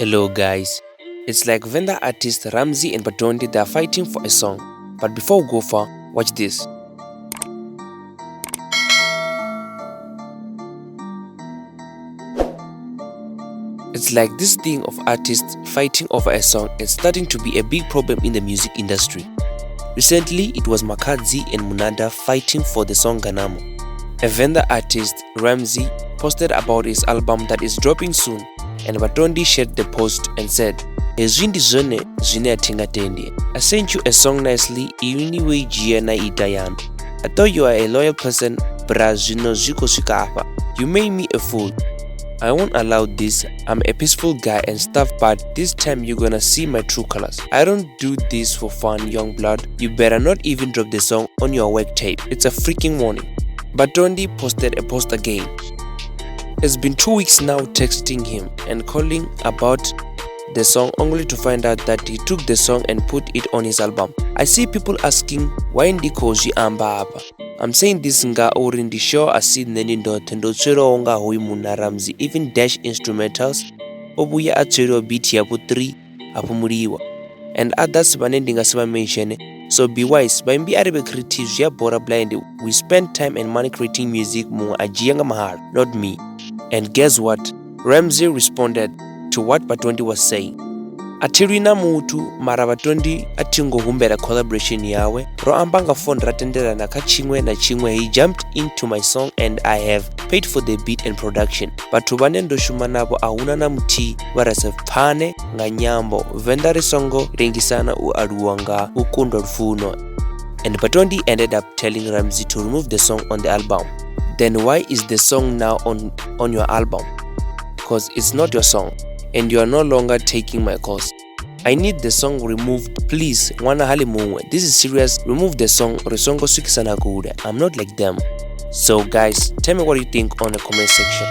Hello guys, it's like when the artists Ramzeey and Batondy they are fighting for a song. But before we go far, watch this. It's like this thing of artists fighting over a song is starting to be a big problem in the music industry. Recently, it was Makadzi and Munada fighting for the song Ganamo. And then the artist Ramzeey posted about his album that is dropping soon, and Batondy shared the post and said, I sent you a song nicely, I thought you are a loyal person, you made me a fool. I won't allow this, I'm a peaceful guy and stuff, but this time you're gonna see my true colors. I don't do this for fun, young blood. You better not even drop the song on your work tape. It's a freaking warning. Batondy posted a post again. It's been 2 weeks now texting him and calling about the song only to find out that he took the song and put it on his album. I see people asking why ndikoji amba. I'm saying this nga already show asid neni ndo tsero nga hoi muna Ramzeey even dash instrumentals obuya atsero beat yapo 3 apo muriwa and others banendinga saba mention. So be wise, by mbi aribe creatives ya bora blind. We spend time and money creating music mo ajiyanga mahal, not me. And guess what? Ramzeey responded to what Batondy was saying. Atirina mutu mara Batondy atingo humbera collaboration yawe ro ambanga phone ratendera na kachingwe na chingwe. He jumped into my song and I have paid for the beat and production. Batu banendo shumanabo auna na mti warase pane nga nyambo vendari songo rengisana u aruanga ukundo rufuno. And Batondy ended up telling Ramzeey to remove the song on the album. Then why is the song now on your album? Cause it's not your song and you are no longer taking my calls. I need the song removed, please. Wana hali mungwe. This is serious. Remove the song. Resongo swikisana kuude. I'm not like them. So guys, tell me what you think on the comment section.